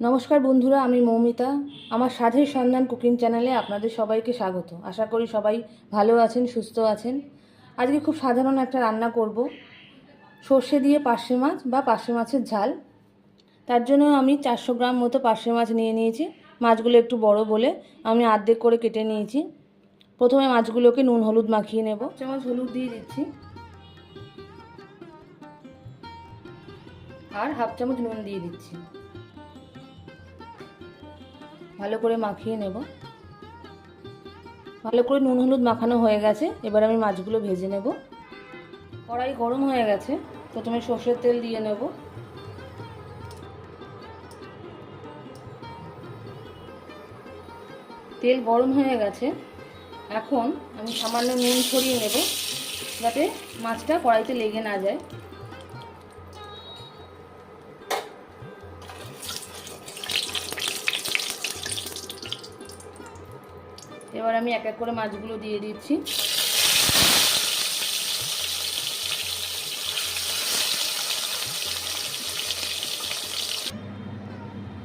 নমস্কার বন্ধুরা, আমি মৌমিতা। আমার স্বাদের সন্ধান কুকিং চ্যানেলে আপনাদের সবাইকে স্বাগত। আশা করি সবাই ভালো আছেন, সুস্থ আছেন। আজকে খুব সাধারণ একটা রান্না করব, সর্ষে দিয়ে পার্শে মাছ বা পার্শে মাছের ঝাল। তার জন্য আমি 400 গ্রাম মতো পার্শে মাছ নিয়ে নিয়েছি। মাছগুলো একটু বড় বলে আমি অর্ধেক করে কেটে নিয়েছি। প্রথমে মাছগুলোকে নুন হলুদ মাখিয়ে নেব। 1 চামচ হলুদ দিয়ে দিচ্ছি আর 1/2 চামচ নুন দিয়ে দিচ্ছি। ভালো করে মাখিয়ে নেব। ভালো করে নুন হলুদ মাখানো হয়ে গেছে, এবার আমি মাছগুলো ভেজে নেব। কড়াই গরম হয়ে গেছে, প্রথমে সর্ষের তেল দিয়ে নেব। তেল গরম হয়ে গেছে, এখন আমি সামান্য নুন ছড়িয়ে নেব যাতে মাছটা কড়াইতে লেগে না যায়। এবার আমি এক এক করে মাছগুলো দিয়ে দিচ্ছি।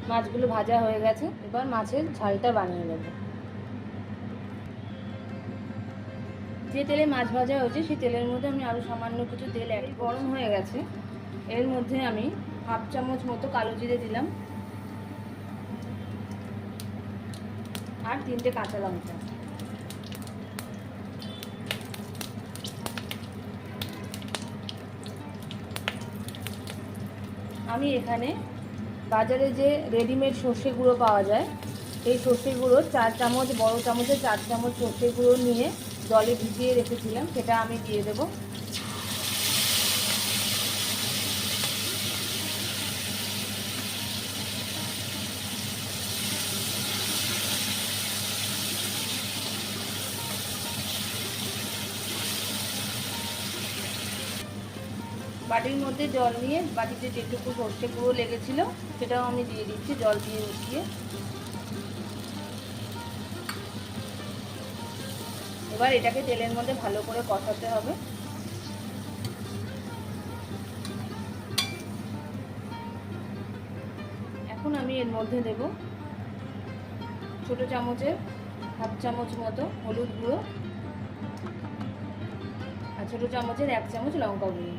মাছগুলো ভাজা হয়ে গেছে, এবার মাছের ঝালটা বানিয়ে নেব। যে তেলে মাছ ভাজা হয়েছে সেই তেলের মধ্যে আমি আরও সামান্য কিছু তেল গরম হয়ে গেছে, এর মধ্যে আমি 1/2 চামচ মতো কালো জিরে দিলাম আর 3টে কাঁচা লঙ্কা। আমি এখানে বাজারে যে রেডিমেড সর্ষে গুঁড়ো পাওয়া যায়, এই সর্ষে গুঁড়ো 4 চামচ, বড় চামচে 4 চামচ সর্ষে গুঁড়ো নিয়ে জলে ভিজিয়ে রেখেছিলাম, সেটা আমি দিয়ে দেব। বাটির মধ্যে জল নিয়ে বাটিতে যেটুকু সর্ষে গুঁড়ো লেগেছিল সেটাও আমি দিয়ে দিচ্ছি জল দিয়ে মিশিয়ে। এবার এটাকে তেলের মধ্যে ভালো করে কষাতে হবে। এখন আমি এর মধ্যে দেব ছোট চামচের 1/2 চামচ মতো হলুদ গুঁড়ো আর ছোট চামচের 1 চামচ লঙ্কা গুঁড়ো।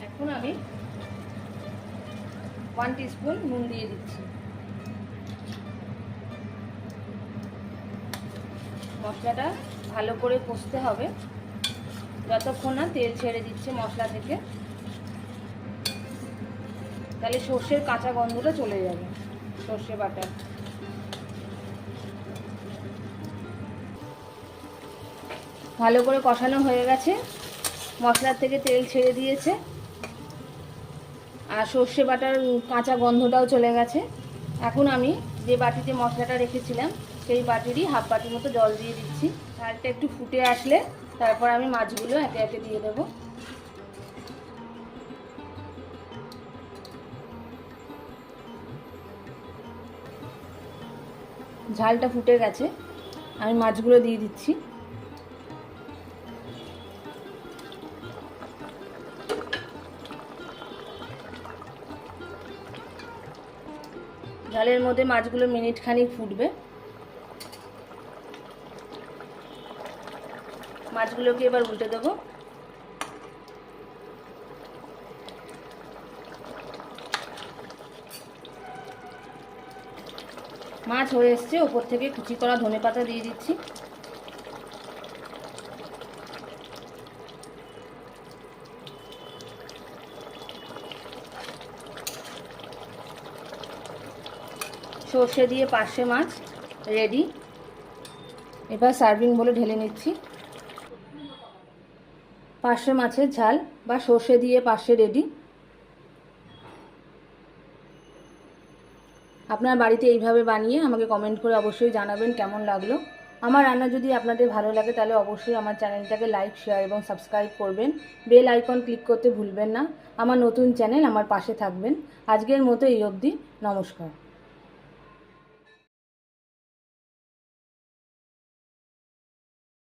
এখন আমি 1 টিস্পুন নুন দিয়ে দিচ্ছি। মশলাটা ভালো করে কষতে হবে যতক্ষণ না তেল ছেড়ে দিচ্ছে মশলা থেকে, তাহলে সর্ষের কাঁচা গন্ধটা চলে যাবে। সর্ষে বাটা ভালো করে কষানো হয়ে গেছে, মশলার থেকে তেল ছেড়ে দিয়েছে আর সর্ষে বাটার কাঁচা গন্ধটাও চলে গেছে। এখন আমি যে বাটিতে মশলাটা রেখেছিলাম সেই বাটিরই 1/2 বাটি মতো জল দিয়ে দিচ্ছি। ঝালটা একটু ফুটে আসলে তারপর আমি মাছগুলো একে একে দিয়ে দেবো। ঝালটা ফুটে গেছে, আমি মাছগুলো দিয়ে দিচ্ছি। ঝালের মধ্যে মাছগুলো মিনিট খানিক ফুটবে। মাছগুলোকে এবার উল্টে দেবো। মাছ হয়ে এসছে, ওপর থেকে কুচি করা ধনেপাতা দিয়ে দিচ্ছি। সর্ষে দিয়ে পার্শে মাছ রেডি। এবার সার্ভিং বলে ঢেলে নিচ্ছি। পার্শে মাছের ঝাল বা সর্ষে দিয়ে পার্শে রেডি। আপনার বাড়িতে এইভাবে বানিয়ে আমাকে কমেন্ট করে অবশ্যই জানাবেন কেমন লাগলো। আমার রান্না যদি আপনাদের ভালো লাগে তাহলে অবশ্যই আমার চ্যানেলটাকে লাইক, শেয়ার এবং সাবস্ক্রাইব করবেন। বেল আইকন ক্লিক করতে ভুলবেন না। আমার নতুন চ্যানেল, আমার পাশে থাকবেন। আজকের মতো এই অবধি, নমস্কার।